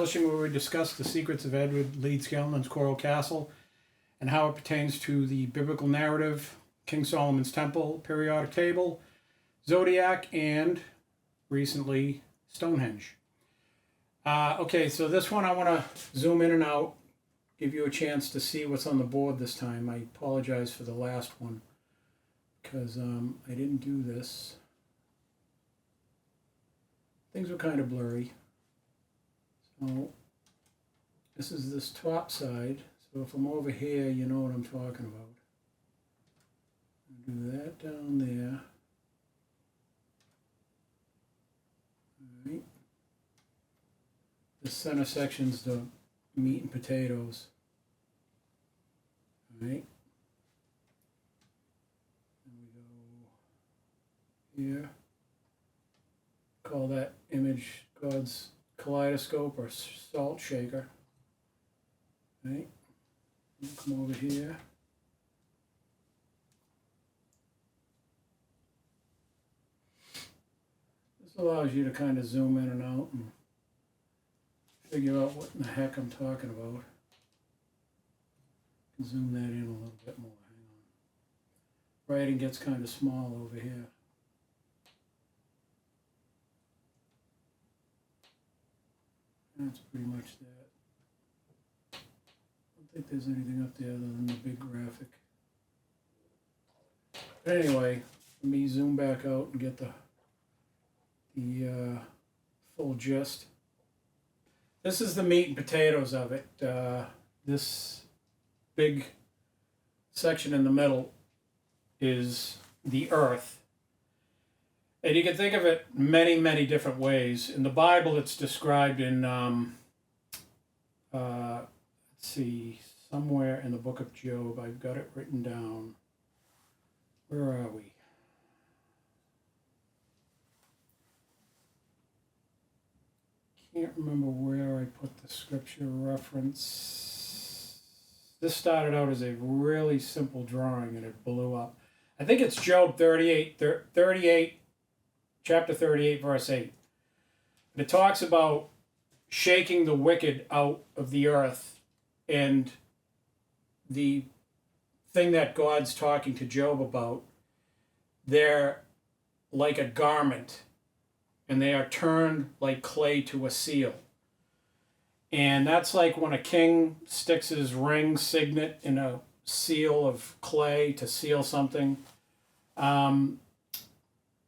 Publishing, where we discuss the secrets of Edward Leeds Scanlon's Coral Castle and how it pertains to the biblical narrative, King Solomon's Temple, periodic table, Zodiac, and recently Stonehenge. Okay, so this one I want to zoom in and out, give you a chance to see what's on the board this time. I apologize for the last one because I didn't do this. Things were kind of blurry. So this is this top side. So if I'm over here, you know what I'm talking about. I'll do that down there. All right. The center section's the meat and potatoes. All right. Then we go here. Call that image God's kaleidoscope or salt shaker. Right? Come over here. This allows you to kind of zoom in and out and figure out what in the heck I'm talking about. Zoom that in a little bit more. Hang on. Writing gets kind of small over here. That's pretty much that. I don't think there's anything up there other than the big graphic. But anyway, let me zoom back out and get the full gist. This is the meat and potatoes of it. This big section in the middle is the earth. And you can think of it many, many different ways. In the Bible, it's described in, let's see, somewhere in the book of Job. I've got it written down. Where are we? Can't remember where I put the scripture reference. This started out as a really simple drawing and it blew up. I think it's Job 38, chapter 38, verse 8. It talks about shaking the wicked out of the earth, and the thing that God's talking to Job about, they're like a garment, and they are turned like clay to a seal. And that's like when a king sticks his ring signet in a seal of clay to seal something.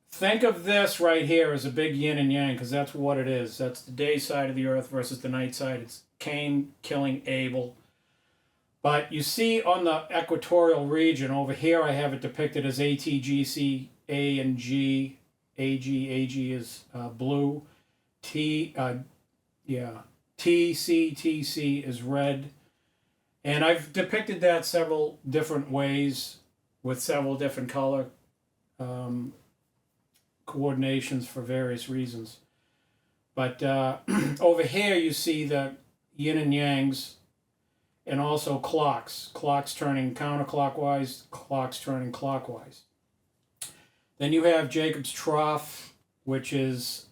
Think of this right here as a big yin and yang, because that's what it is. That's the day side of the earth versus the night side. It's Cain killing Abel. But you see on the equatorial region, over here I have it depicted as ATGC, A and G. AG is blue. TC is red. And I've depicted that several different ways with several different color coordinations for various reasons. But over here you see the yin and yangs, and also clocks. Clocks turning counterclockwise, clocks turning clockwise. Then you have Jacob's Trough, which is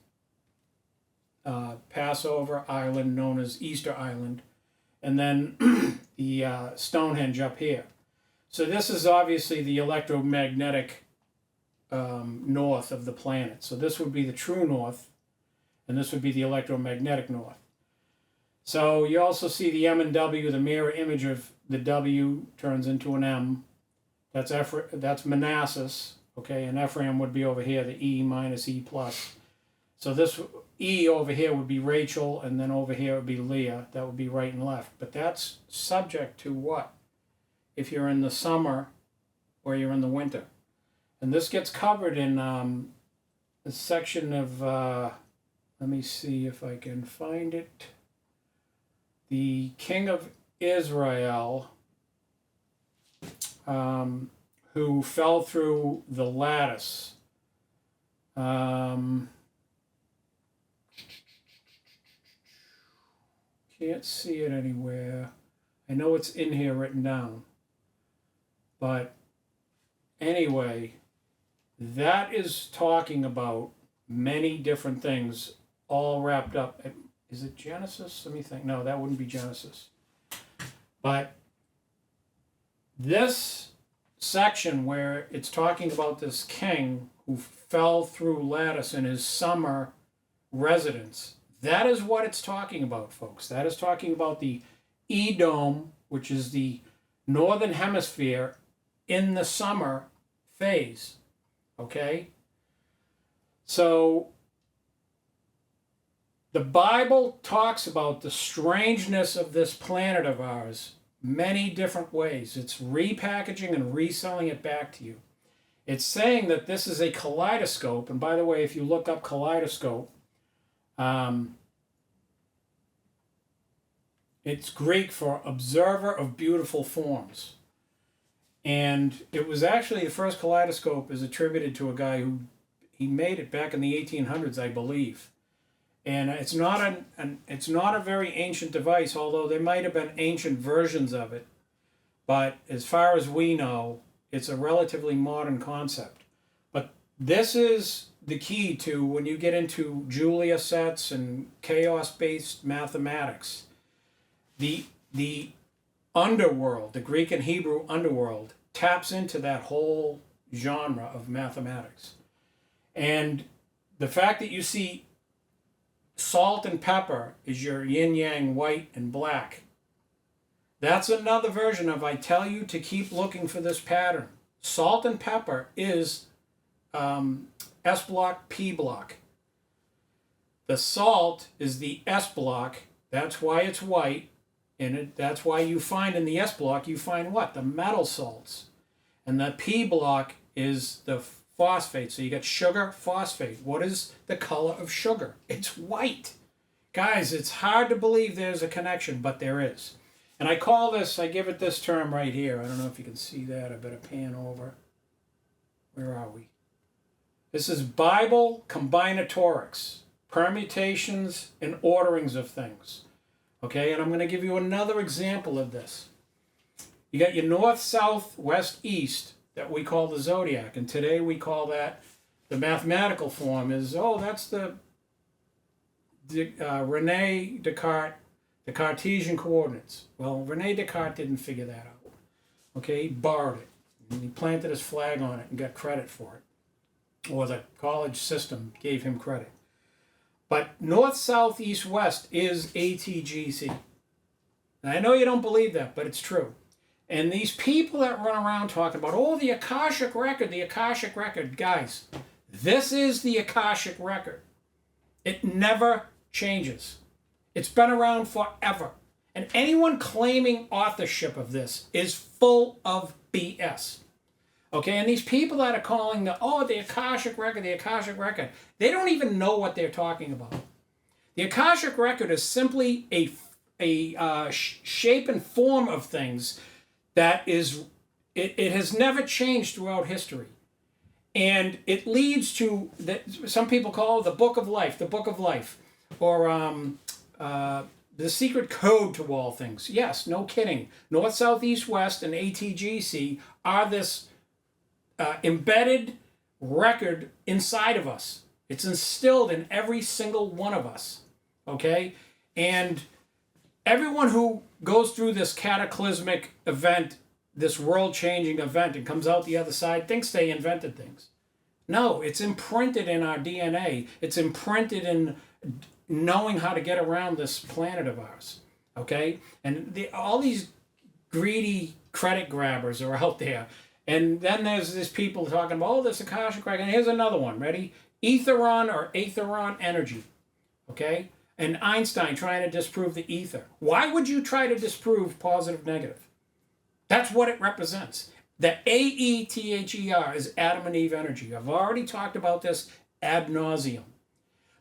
Passover Island, known as Easter Island. And then the Stonehenge up here. So this is obviously the electromagnetic north of the planet. So this would be the true north, and this would be the electromagnetic north. So you also see the M and W, the mirror image of the W turns into an M. That's Manassas, okay, and Ephraim would be over here, the E minus E plus. So this E over here would be Rachel, and then over here would be Leah. That would be right and left. But that's subject to what? If you're in the summer or you're in the winter. And this gets covered in a section of, let me see if I can find it. The king of Israel, who fell through the lattice. Can't see it anywhere. I know it's in here written down. But anyway, that is talking about many different things all wrapped up is it Genesis? Let me think. No, that wouldn't be Genesis. But this section where it's talking about this king who fell through lattice in his summer residence, that is what it's talking about, folks. That is talking about the Edom, which is the northern hemisphere in the summer phase. Okay? So the Bible talks about the strangeness of this planet of ours many different ways. It's repackaging and reselling it back to you. It's saying that this is a kaleidoscope. And by the way, if you look up kaleidoscope, it's Greek for observer of beautiful forms. And it was actually, the first kaleidoscope is attributed to a guy who, he made it back in the 1800s, I believe. And it's not a very ancient device, although there might have been ancient versions of it. But as far as we know, it's a relatively modern concept. But this is the key to when you get into Julia sets and chaos-based mathematics. The underworld, the Greek and Hebrew underworld, taps into that whole genre of mathematics. And the fact that you see salt and pepper is your yin-yang, white and black. That's another version of I tell you to keep looking for this pattern. Salt and pepper is S block, P block. The salt is the S block. That's why it's white. And that's why you find in the S block, you find what? The metal salts. And the P block is the phosphate. So you got sugar, phosphate. What is the color of sugar? It's white. Guys, it's hard to believe there's a connection, but there is. And I call this, I give it this term right here. I don't know if you can see that. I better pan over. Where are we? This is Bible combinatorics, permutations and orderings of things. Okay, and I'm going to give you another example of this. You got your north, south, west, east that we call the zodiac, and today we call that, the mathematical form is, oh, that's the Rene Descartes, the Cartesian coordinates. Well, Rene Descartes didn't figure that out. Okay, he borrowed it, and he planted his flag on it and got credit for it. Or the college system gave him credit. But north, south, east, west is ATGC. And I know you don't believe that, but it's true. And these people that run around talking about, oh, the Akashic record, guys, this is the Akashic record. It never changes. It's been around forever. And anyone claiming authorship of this is full of BS. Okay, and these people that are calling the Akashic record, they don't even know what they're talking about. The Akashic record is simply a shape and form of things that is, it has never changed throughout history. And it leads to, that some people call it the book of life, or the secret code to all things. Yes, no kidding. North, south, east, west, and ATGC are this embedded record inside of us. It's instilled in every single one of us. Okay? And everyone who goes through this cataclysmic event, this world-changing event, and comes out the other side, thinks they invented things. No, it's imprinted in our DNA. It's imprinted in knowing how to get around this planet of ours. Okay? And all these greedy credit grabbers are out there. And then there's these people talking about, this Akashic record. And here's another one. Ready? Etheron or aetheron energy. Okay? And Einstein trying to disprove the ether. Why would you try to disprove positive negative? That's what it represents. The AETHER is Adam and Eve energy. I've already talked about this ad nauseum.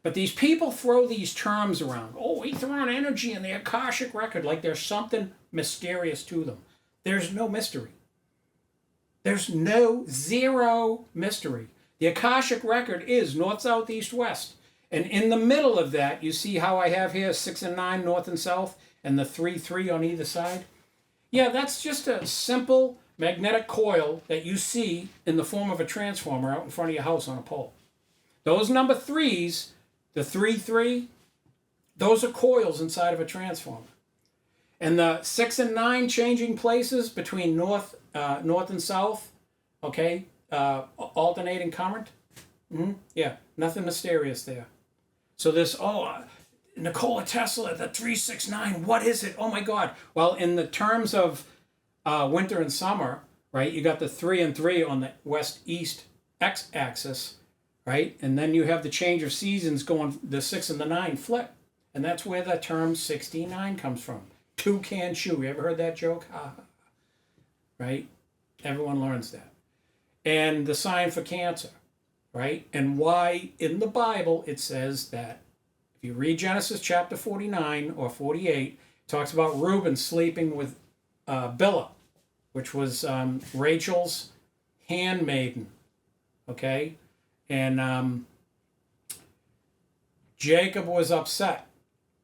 But these people throw these terms around. Oh, aetheron energy and the Akashic record, like there's something mysterious to them. There's no mystery. There's zero mystery. The Akashic record is north, south, east, west. And in the middle of that, you see how I have here 6 and 9 north and south, and the 3, 3 on either side? Yeah, that's just a simple magnetic coil that you see in the form of a transformer out in front of your house on a pole. Those number 3s, the 3, 3, Those are coils inside of a transformer. And the 6 and 9 changing places between north and south, okay, alternating current. Yeah, nothing mysterious there. So this, Nikola Tesla, the 369, what is it? Oh my God. Well, in the terms of winter and summer, right, you got the 3 and 3 on the west-east x-axis, right? And then you have the change of seasons going, the 6 and the 9 flip. And that's where the term 69 comes from. Toucan shoe. You ever heard that joke? Right? Everyone learns that. And the sign for Cancer, right? And why in the Bible it says that if you read Genesis chapter 49 or 48, it talks about Reuben sleeping with Bilhah, which was Rachel's handmaiden, okay? And Jacob was upset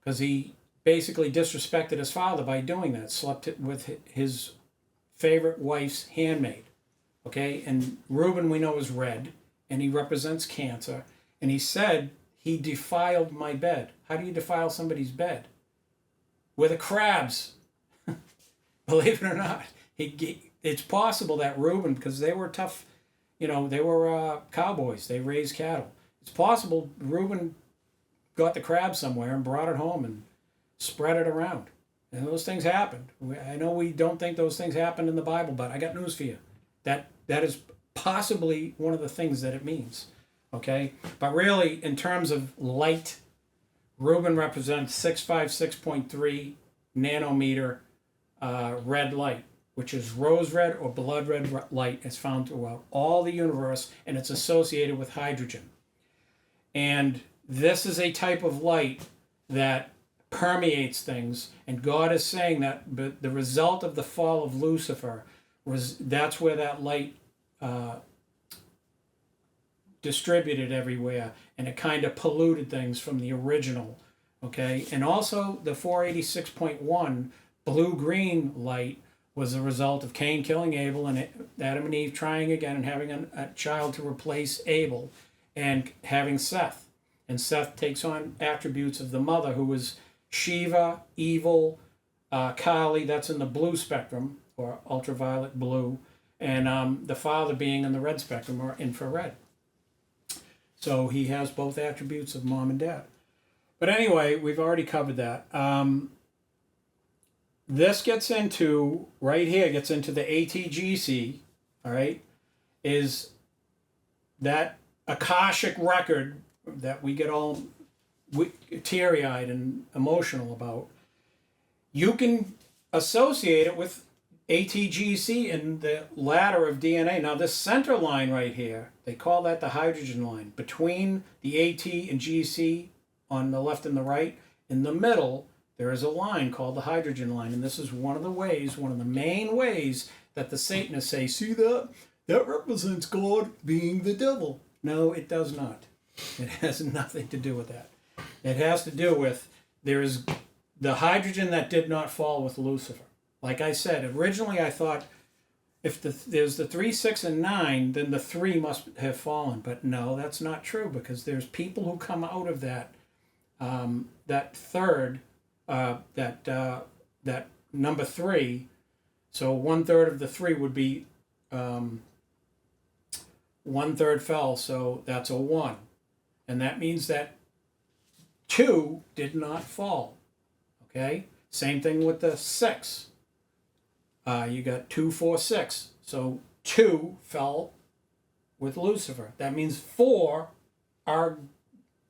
because he basically disrespected his father by doing that, slept with his favorite wife's handmaid, okay? And Reuben, we know, is red, and he represents Cancer. And he said, he defiled my bed. How do you defile somebody's bed? With the crabs. Believe it or not. It's possible that Reuben, because they were tough, they were cowboys. They raised cattle. It's possible Reuben got the crab somewhere and brought it home and spread it around. And those things happened. I know we don't think those things happened in the Bible, but I got news for you. That is possibly one of the things that it means. Okay? But really, in terms of light, Reuben represents 656.3 nanometer red light, which is rose red or blood red light. It's found throughout all the universe, and it's associated with hydrogen. And this is a type of light that permeates things, and God is saying that the result of the fall of Lucifer that's where that light distributed everywhere, and it kind of polluted things from the original, okay? And also the 486.1 blue-green light was the result of Cain killing Abel and Adam and Eve trying again and having a child to replace Abel and having Seth. And Seth takes on attributes of the mother, who was Shiva, evil, Kali, that's in the blue spectrum, or ultraviolet blue, and the father being in the red spectrum, or infrared. So he has both attributes of mom and dad. But anyway, we've already covered that. This gets into, right here, gets into the ATGC, all right, is that Akashic record that we get all teary-eyed and emotional about. You can associate it with ATGC in the ladder of DNA. Now this center line right here, they call that the hydrogen line. Between the AT and GC on the left and the right, in the middle, there is a line called the hydrogen line. And this is one of the main ways that the Satanists say, see that? That represents God being the devil. No, it does not. It has nothing to do with that. It has to do with, there is the hydrogen that did not fall with Lucifer. Like I said, originally I thought if there's the 3, 6, and 9, then the 3 must have fallen. But no, that's not true, because there's people who come out of that third, that number 3. So 1/3 of the 3 would be 1/3 fell, so that's a 1. And that means that 2 did not fall. Okay? Same thing with the 6. You got 2, 4, 6. So 2 fell with Lucifer. That means 4 are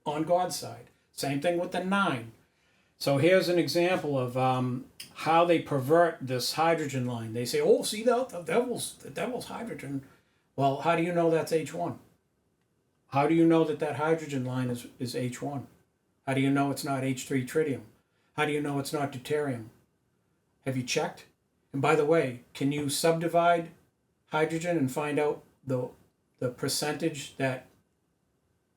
on God's side. Same thing with the 9. So here's an example of how they pervert this hydrogen line. They say, oh, see the devil's hydrogen. Well, how do you know that's H1? How do you know that hydrogen line is H1? How do you know it's not H3 tritium? How do you know it's not deuterium? Have you checked? And by the way, can you subdivide hydrogen and find out the percentage that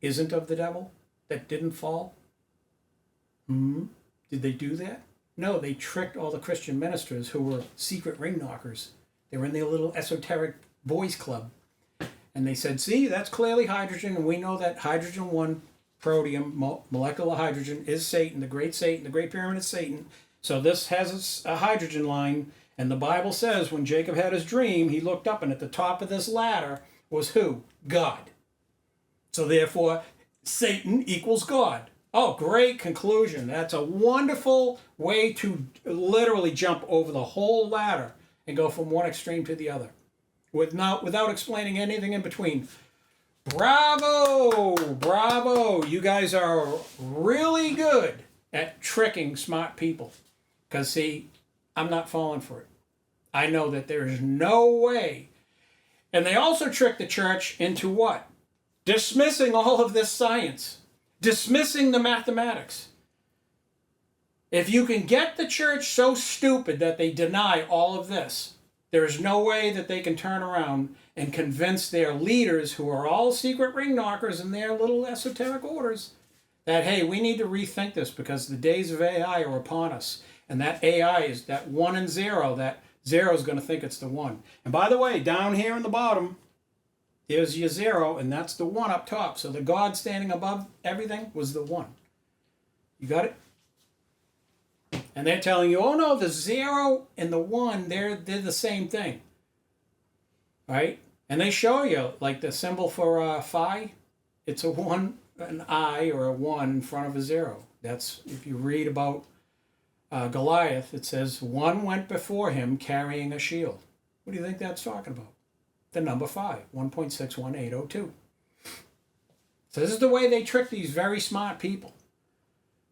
isn't of the devil, that didn't fall? Did they do that? No, they tricked all the Christian ministers who were secret ring knockers. They were in their little esoteric boys club. And they said, see, that's clearly hydrogen, and we know that hydrogen 1 protium, molecular hydrogen, is Satan, the great pyramid is Satan. So this has a hydrogen line, and the Bible says when Jacob had his dream, he looked up, and at the top of this ladder was who? God. So therefore, Satan equals God. Oh, great conclusion. That's a wonderful way to literally jump over the whole ladder and go from one extreme to the other without explaining anything in between. Bravo! Bravo! You guys are really good at tricking smart people. Because, see, I'm not falling for it. I know that there's no way. And they also trick the church into what? Dismissing all of this science. Dismissing the mathematics. If you can get the church so stupid that they deny all of this, there's no way that they can turn around and convince their leaders, who are all secret ring knockers in their little esoteric orders, that, hey, we need to rethink this because the days of AI are upon us. And that AI is that 1 and 0. That 0 is going to think it's the 1. And by the way, down here in the bottom, there's your 0, and that's the 1 up top. So the God standing above everything was the 1. You got it? And they're telling you, oh no, the 0 and the 1, they're the same thing. Right? And they show you, like the symbol for phi, it's a 1, an I or a 1 in front of a 0. That's, if you read about Goliath, it says, 1 went before him carrying a shield. What do you think that's talking about? The number 5, 1.61802. So this is the way they trick these very smart people.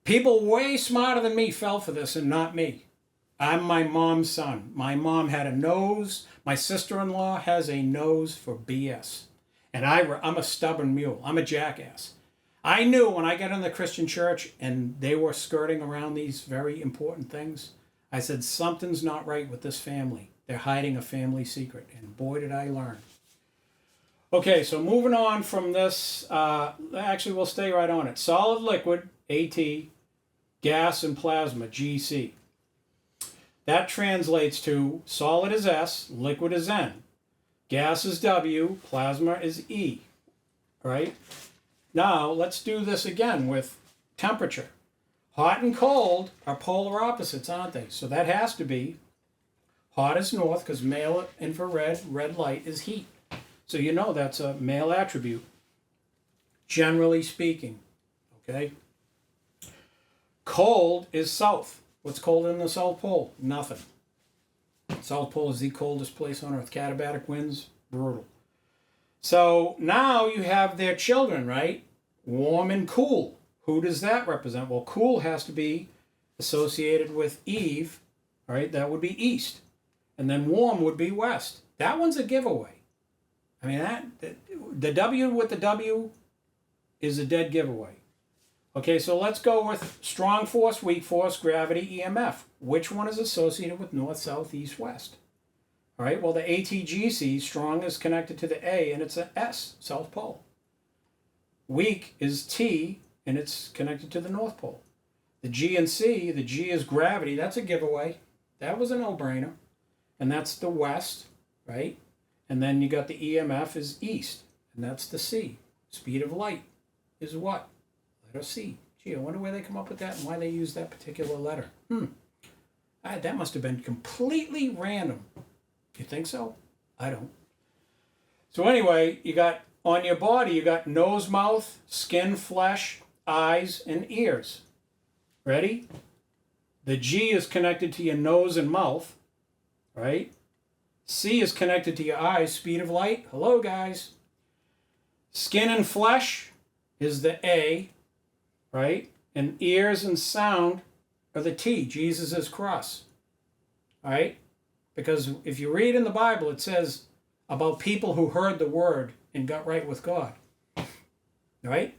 People way smarter than me fell for this and not me. I'm my mom's son. My mom had a nose. My sister-in-law has a nose for BS. And I'm a stubborn mule. I'm a jackass. I knew when I got in the Christian church and they were skirting around these very important things, I said, something's not right with this family. They're hiding a family secret. And boy, did I learn. Okay, so moving on from this, actually we'll stay right on it. Solid liquid, AT, gas and plasma, GC. That translates to solid is S, liquid is N. Gas is W, plasma is E. Right? Now, let's do this again with temperature. Hot and cold are polar opposites, aren't they? So that has to be hot is north, because male infrared, red light is heat. So you know that's a male attribute, generally speaking. Okay? Cold is south. What's cold in the South Pole? Nothing. South Pole is the coldest place on Earth. Katabatic winds, brutal. So now you have their children, right? Warm and cool. Who does that represent? Well, cool has to be associated with Eve, all right? That would be east. And then warm would be west. That one's a giveaway. I mean, the W with the W is a dead giveaway. Okay, so let's go with strong force, weak force, gravity, EMF. Which one is associated with north, south, east, west? All right, well, the ATGC, strong, is connected to the A, and it's an S, South Pole. Weak is T, and it's connected to the North Pole. The G and C, the G is gravity. That's a giveaway. That was a no-brainer. And that's the west, right? And then you got the EMF is east, and that's the C. Speed of light is what? Letter C. Gee, I wonder where they come up with that and why they use that particular letter. That must have been completely random. You think so? I don't. So anyway, you got on your body, you got nose, mouth, skin, flesh, eyes, and ears. Ready? The G is connected to your nose and mouth, right? C is connected to your eyes, speed of light. Hello, guys. Skin and flesh is the A, right? And ears and sound are the T, Jesus' cross. All right? Because if you read in the Bible, it says about people who heard the word and got right with God. Right?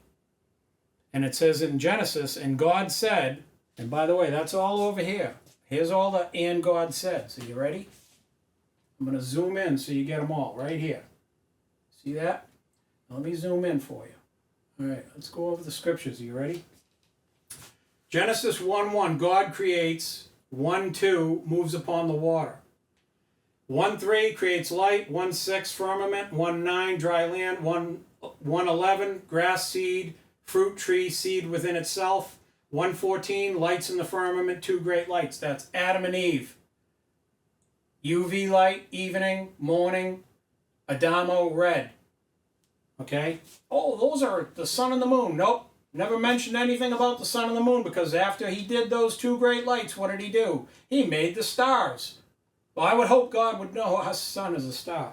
And it says in Genesis, and God said, and by the way, that's all over here. Here's all the and God said. So you ready? I'm going to zoom in so you get them all right here. See that? Let me zoom in for you. All right, let's go over the scriptures. Are you ready? Genesis 1:1, God creates. 1:2, moves upon the water. 1:3, creates light. 1:6, firmament. 1:9, dry land. 1:11, grass seed. fruit tree, seed within itself. 114, lights in the firmament, two great lights. That's Adam and Eve. UV light, evening, morning, Adamo, red. Okay? Oh, those are the sun and the moon. Nope. Never mentioned anything about the sun and the moon, because after he did those two great lights, what did he do? He made the stars. Well, I would hope God would know our sun is a star.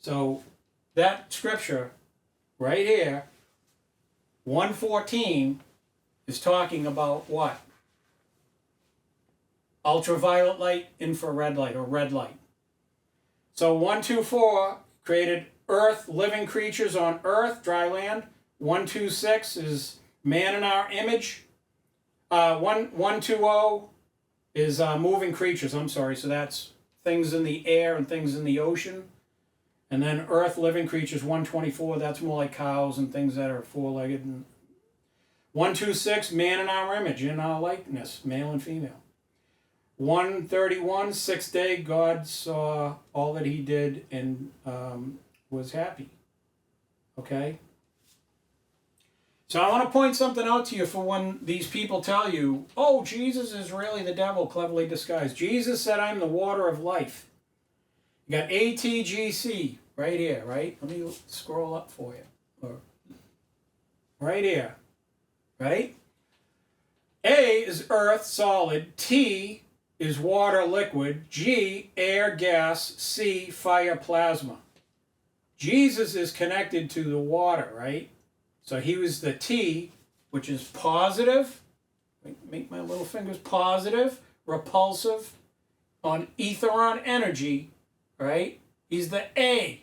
So that scripture right here, 114, is talking about what? Ultraviolet light, infrared light, or red light. So 124 created earth, living creatures on earth, dry land. 126 is man in our image. 120 is moving creatures. I'm sorry. So that's things in the air and things in the ocean. And then earth, living creatures, 124, that's more like cows and things that are four-legged. And 126, man in our image, in our likeness, male and female. 131, sixth day, God saw all that he did and was happy. Okay? So I want to point something out to you for when these people tell you, oh, Jesus is really the devil cleverly disguised. Jesus said, I'm the water of life. You got ATGC right here, right? Let me scroll up for you. Right here, right? A is earth, solid. T is water, liquid. G, air, gas. C, fire, plasma. Jesus is connected to the water, right? So he was the T, which is positive. Make my little fingers positive, repulsive, on ether, on energy, right? He's the A,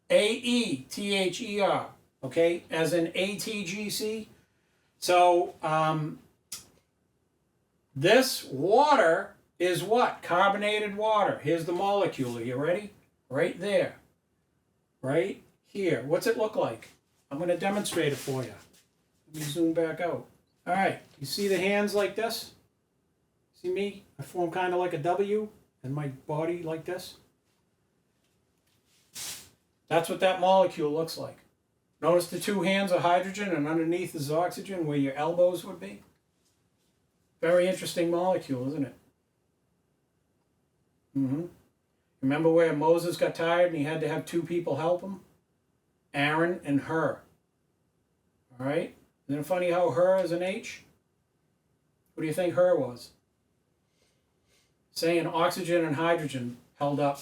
A-E-T-H-E-R, okay, as in ATGC. So this water is what? Carbonated water. Here's the molecule. Are you ready? Right there. Right here. What's it look like? I'm going to demonstrate it for you. Let me zoom back out. All right. You see the hands like this? See me? I form kind of like a W and my body like this. That's what that molecule looks like. Notice the two hands are hydrogen and underneath is oxygen where your elbows would be. Very interesting molecule, isn't it? Remember where Moses got tired and he had to have two people help him? Aaron and Hur. All right? Isn't it funny how Hur is an H? What do you think Hur was? Saying oxygen and hydrogen held up.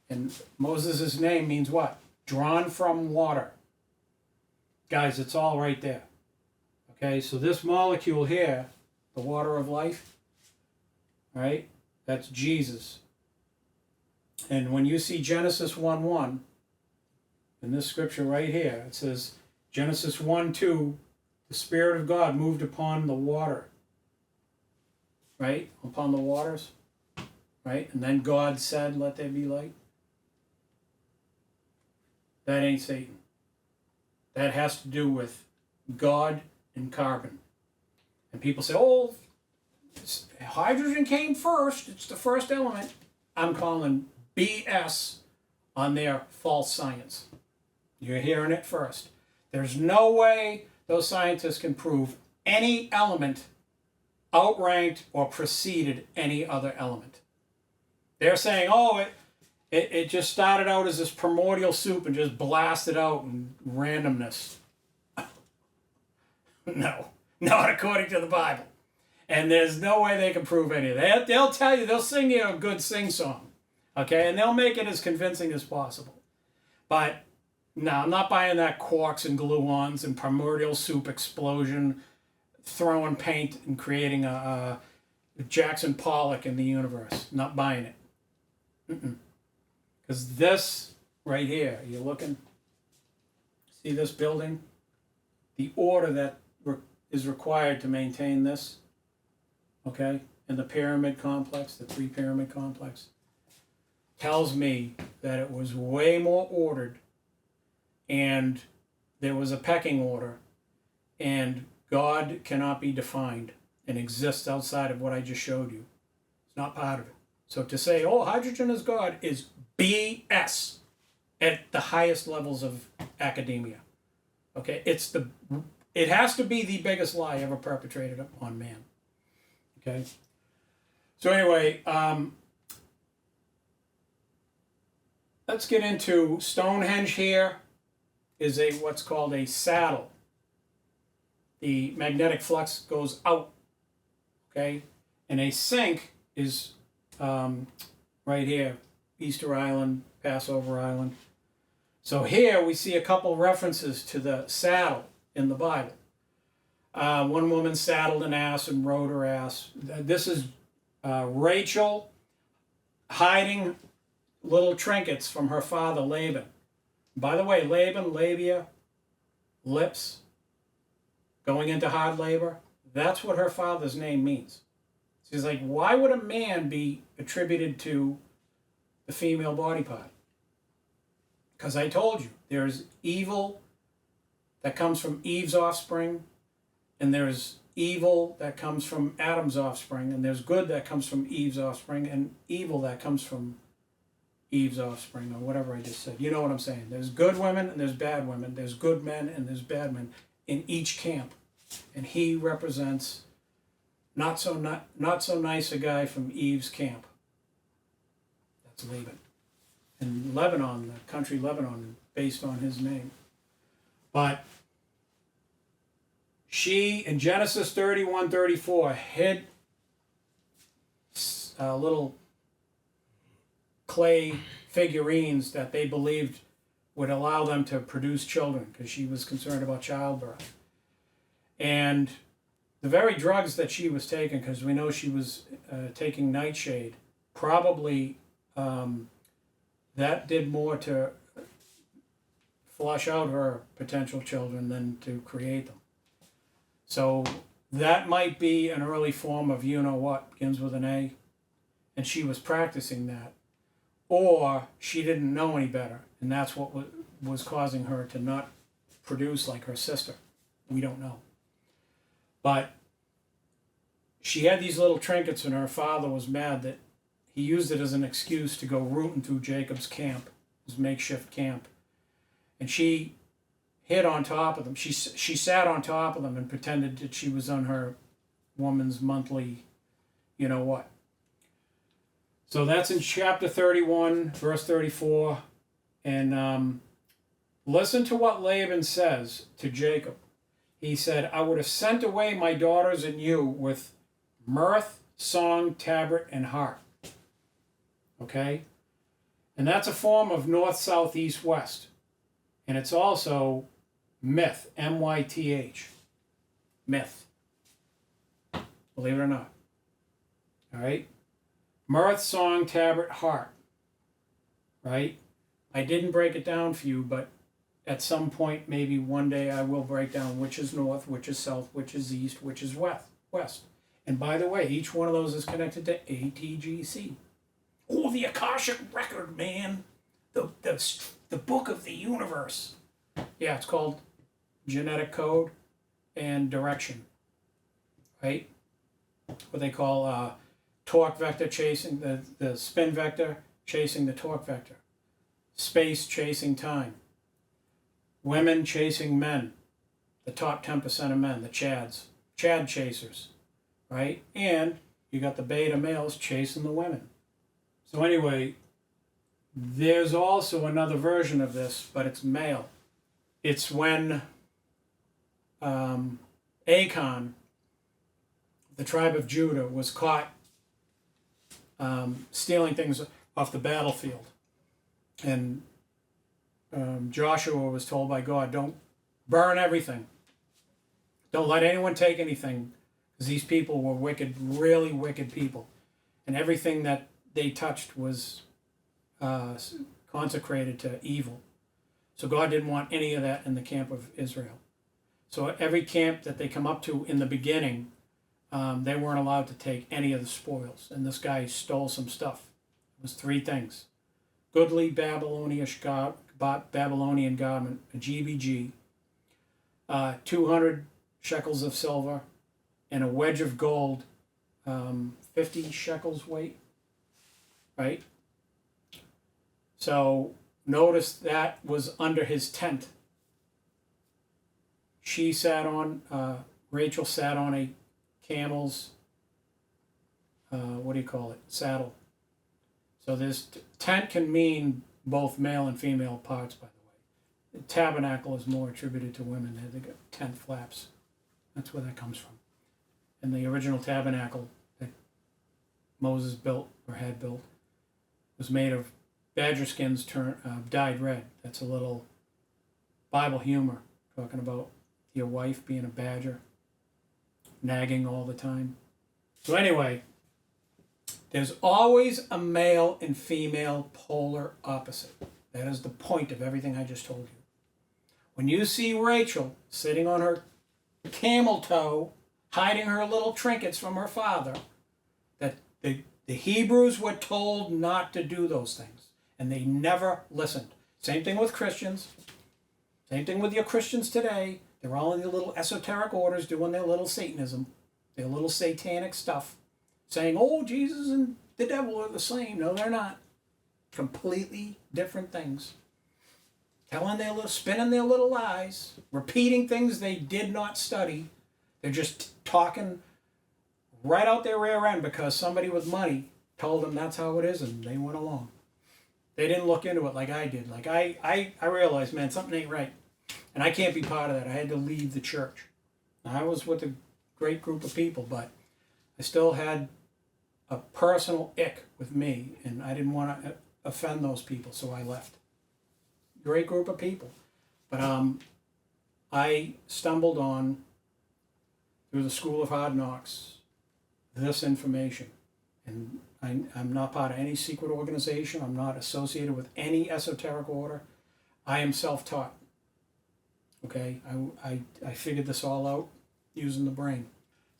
And Moses' name means what? Drawn from water. Guys, it's all right there. Okay, so this molecule here, the water of life, right? That's Jesus. And when you see Genesis 1:1, in this scripture right here, it says, Genesis 1:2, the Spirit of God moved upon the water. Right? Upon the waters. Right? And then God said, let there be light. That ain't Satan. That has to do with God and carbon. And people say, oh, hydrogen came first. It's the first element. I'm calling BS on their false science. You're hearing it first. There's no way those scientists can prove any element outranked or preceded any other element. They're saying, oh, it just started out as this primordial soup and just blasted out in randomness. No, not according to the Bible. And there's no way they can prove any of that. They'll tell you, they'll sing you a good sing-song. Okay, and they'll make it as convincing as possible. But no, I'm not buying that quarks and gluons and primordial soup explosion, throwing paint and creating a Jackson Pollock in the universe. Not buying it. Because this right here, you're looking, see this building? The order that is required to maintain this, okay, and the pyramid complex, the three pyramid complex, tells me that it was way more ordered and there was a pecking order and God cannot be defined and exists outside of what I just showed you. It's not part of it. So to say, oh, hydrogen is God is BS at the highest levels of academia. Okay, it's the It has to be the biggest lie ever perpetrated upon man. Okay? So anyway, let's get into Stonehenge. Here is what's called a saddle. The magnetic flux goes out, okay? And a sink is right here, Easter Island, Passover Island. So here we see a couple references to the saddle in the Bible. One woman saddled an ass and rode her ass. This is Rachel hiding little trinkets from her father Laban. By the way, Laban, labia, lips, going into hard labor, that's what her father's name means. She's like, why would a man be attributed to the female body part? Because I told you, there's evil that comes from Eve's offspring, and there's evil that comes from Adam's offspring, and there's good that comes from Eve's offspring, and evil that comes from Eve's offspring, or whatever I just said. You know what I'm saying. There's good women and there's bad women. There's good men and there's bad men in each camp. And he represents not so nice a guy from Eve's camp. That's Laban. And Lebanon, the country Lebanon, based on his name. But she, in Genesis 31:34, hid little clay figurines that they believed would allow them to produce children, because she was concerned about childbirth. And the very drugs that she was taking, because we know she was taking nightshade, probably that did more to flush out her potential children than to create them. So that might be an early form of you-know-what, begins with an A, and she was practicing that. Or she didn't know any better, and that's what was causing her to not produce like her sister. We don't know. But she had these little trinkets, and her father was mad that he used it as an excuse to go rooting through Jacob's camp, his makeshift camp. And she hid on top of them. She sat on top of them and pretended that she was on her woman's monthly, you know what. So that's in chapter 31, verse 34. And listen to what Laban says to Jacob. He said, I would have sent away my daughters and you with mirth, song, tabret, and harp. Okay? And that's a form of north, south, east, west. And it's also myth, M-Y-T-H. Myth. Believe it or not. All right? Mirth, song, tabret, harp. Right? I didn't break it down for you, but at some point, maybe one day, I will break down which is north, which is south, which is east, which is west. And by the way, each one of those is connected to ATGC. Oh, the Akashic Record, man. The book of the universe. Yeah, it's called genetic code and direction. Right? What they call torque vector chasing, the spin vector chasing the torque vector. Space chasing time. Women chasing men. The top 10% of men, the Chads. Chad chasers. Right? And you got the beta males chasing the women. So anyway, there's also another version of this, but it's male. It's when Achan, the tribe of Judah, was caught stealing things off the battlefield. And Joshua was told by God, don't burn everything. Don't let anyone take anything, because these people were wicked, really wicked people. And everything that they touched was consecrated to evil. So God didn't want any of that in the camp of Israel. So every camp that they come up to in the beginning, they weren't allowed to take any of the spoils. And this guy stole some stuff. It was 3 things. Goodly Babylonian garment, a GBG, 200 shekels of silver, and a wedge of gold, 50 shekels weight, right? So notice that was under his tent. Rachel sat on a camel's, what do you call it, saddle. So this tent can mean both male and female parts, by the way. The tabernacle is more attributed to women. They got tent flaps. That's where that comes from. And the original tabernacle that Moses built or had built was made of badger skins dyed red. That's a little Bible humor, talking about your wife being a badger, nagging all the time. So anyway, there's always a male and female polar opposite. That is the point of everything I just told you. When you see Rachel sitting on her camel toe, hiding her little trinkets from her father, that the Hebrews were told not to do those things, and they never listened. Same thing with Christians. Same thing with your Christians today. They're all in their little esoteric orders doing their little Satanism, their little satanic stuff, saying, oh, Jesus and the devil are the same. No, they're not. Completely different things. Spinning their little lies, repeating things they did not study. They're just talking right out their rear end because somebody with money told them that's how it is, and they went along. They didn't look into it like I did. Like I realized, man, something ain't right. And I can't be part of that. I had to leave the church. Now, I was with a great group of people, but I still had a personal ick with me, and I didn't want to offend those people, so I left. Great group of people. But I stumbled on, through the School of Hard Knocks, this information. And I'm not part of any secret organization. I'm not associated with any esoteric order. I am self-taught. Okay? I figured this all out using the brain.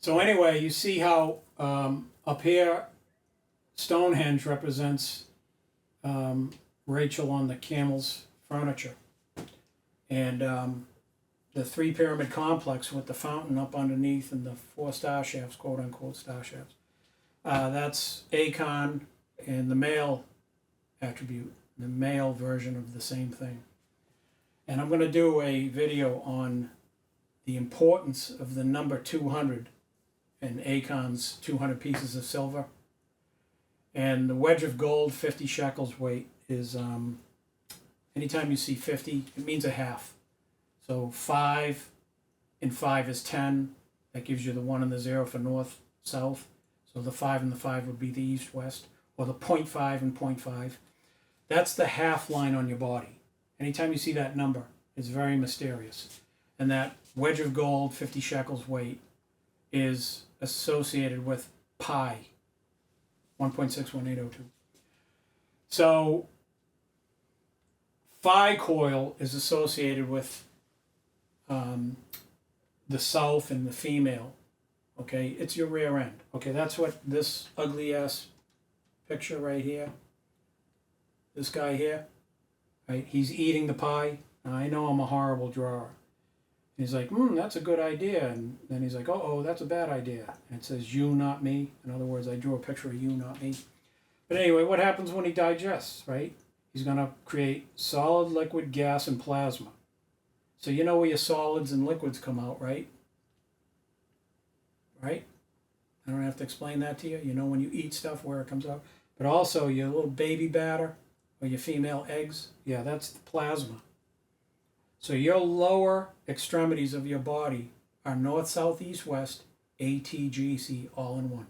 So anyway, you see how up here, Stonehenge represents Rachel on the camel's furniture. And the three pyramid complex with the fountain up underneath and the 4 star shafts, quote unquote star shafts. That's Acon and the male attribute, the male version of the same thing. And I'm going to do a video on the importance of the number 200 and Acon's 200 pieces of silver. And the wedge of gold, 50 shekels weight, is anytime you see 50, it means a half. So 5 and 5 is 10. That gives you the 1 and the 0 for north, south. So the 5 and the 5 would be the east, west, or the 0.5 and 0.5. That's the half line on your body. Anytime you see that number, it's very mysterious. And that wedge of gold, 50 shekels weight, is associated with pi, 1.61802. So phi coil is associated with the south and the female. Okay, it's your rear end. Okay, that's what this ugly ass picture right here, this guy here, right? He's eating the pie. Now, I know I'm a horrible drawer. He's like, that's a good idea. And then he's like, oh, that's a bad idea. And it says, you, not me. In other words, I drew a picture of you, not me. But anyway, what happens when he digests, right? He's going to create solid, liquid, gas, and plasma. So you know where your solids and liquids come out, right? Right? I don't have to explain that to you. You know when you eat stuff where it comes out. But also your little baby batter or your female eggs, yeah, that's the plasma. So your lower extremities of your body are north, south, east, west, ATGC, all in one.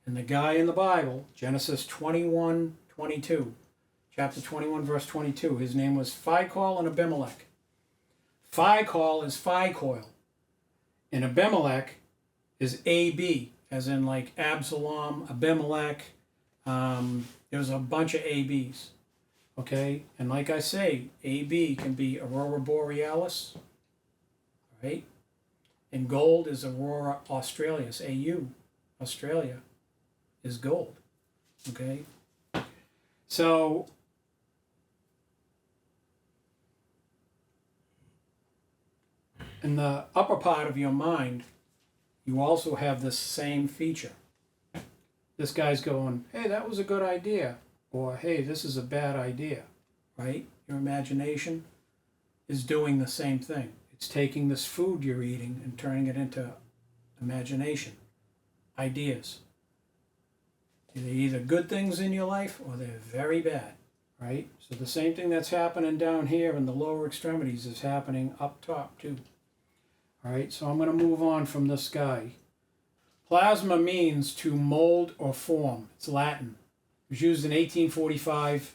And the guy in the Bible, Genesis 21:22, chapter 21, verse 22, his name was Phicol and Abimelech. Phicol is phi coil. And Abimelech is AB, as in like Absalom, Abimelech. There's a bunch of ABs. Okay, and like I say, AB can be Aurora Borealis, right? And gold is Aurora Australis, AU, Australia, is gold, okay? So, in the upper part of your mind, you also have this same feature. This guy's going, hey, that was a good idea. Or, hey, this is a bad idea, right? Your imagination is doing the same thing. It's taking this food you're eating and turning it into imagination, ideas. They're either good things in your life or they're very bad, right? So the same thing that's happening down here in the lower extremities is happening up top too. All right, so I'm going to move on from this guy. Plasma means to mold or form. It's Latin. It was used in 1845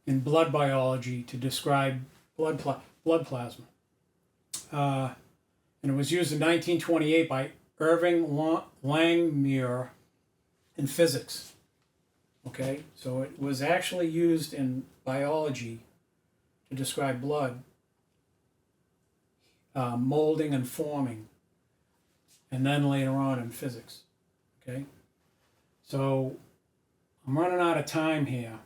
in blood biology to describe blood plasma. And it was used in 1928 by Irving Langmuir in physics. Okay, so it was actually used in biology to describe blood molding and forming, and then later on in physics. Okay, so I'm running out of time here.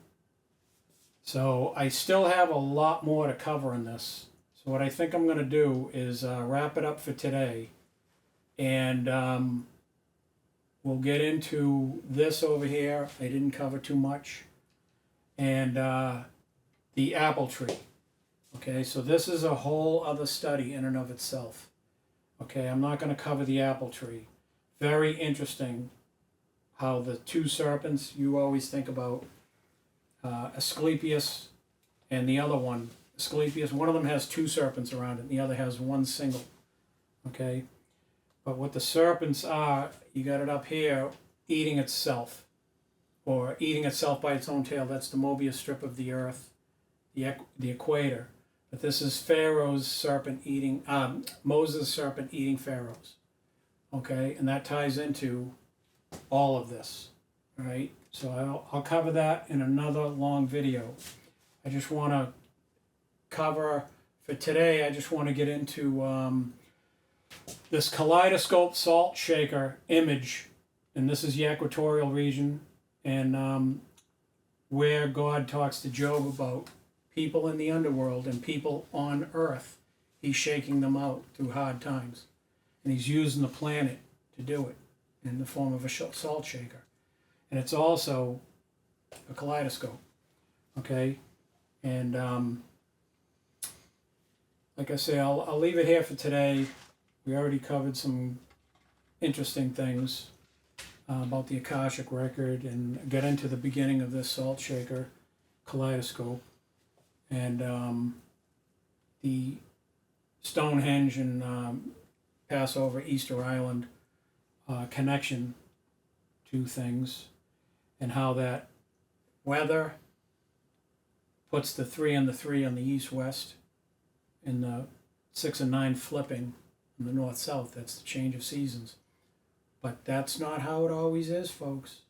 So I still have a lot more to cover in this. So what I think I'm going to do is wrap it up for today, and we'll get into this over here. I didn't cover too much, and the apple tree. Okay, so this is a whole other study in and of itself. Okay, I'm not going to cover the apple tree. Very interesting how the two serpents, you always think about Asclepius and the other one. Asclepius, one of them has two serpents around it, and the other has one single. Okay, but what the serpents are, you got it up here, eating itself, or eating itself by its own tail. That's the Mobius strip of the Earth, the equator. But this is Pharaoh's serpent eating, Moses' serpent eating Pharaoh's. Okay, and that ties into all of this. All right, so I'll cover that in another long video. I just want to cover, for today, I just want to get into this kaleidoscope salt shaker image, and this is the equatorial region, and where God talks to Job about people in the underworld and people on earth. He's shaking them out through hard times, and he's using the planet to do it in the form of a salt shaker. And it's also a kaleidoscope. Okay, and like I say, I'll leave it here for today. We already covered some interesting things about the Akashic record, and get into the beginning of this salt shaker kaleidoscope, and the Stonehenge and Passover, Easter Island connection to things, and how that weather puts the 3 and the 3 on the east-west, and the 6 and 9 flipping in the north-south. That's the change of seasons. But that's not how it always is, folks.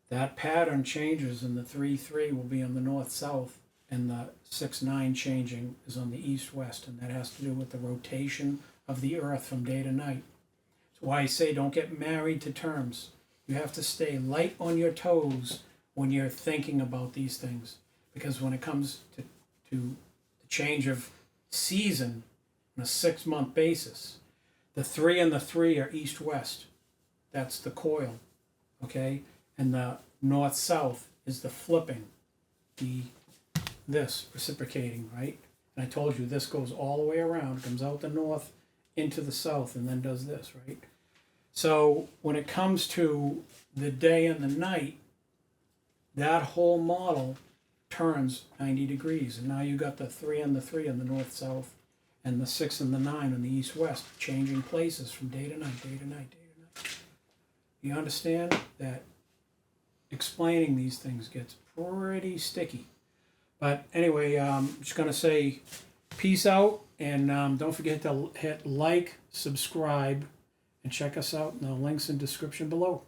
That pattern changes, and the 3-3 will be on the north-south, and the 6-9 changing is on the east-west, and that has to do with the rotation of the earth from day to night. That's why I say don't get married to terms. You have to stay light on your toes when you're thinking about these things, because when it comes to the change of season on a 6-month basis, the 3 and the 3 are east-west. That's the coil, okay? And the north-south is the flipping, this reciprocating, right? And I told you this goes all the way around, comes out the north into the south, and then does this, right? So when it comes to the day and the night, that whole model turns 90 degrees. And now you got the 3 and the 3 on the north-south, and the 6 and the 9 on the east-west, changing places from day to night, day to night, day to night. You understand that explaining these things gets pretty sticky. But anyway, I'm just going to say peace out, and don't forget to hit like, subscribe, and check us out in the links in the description below.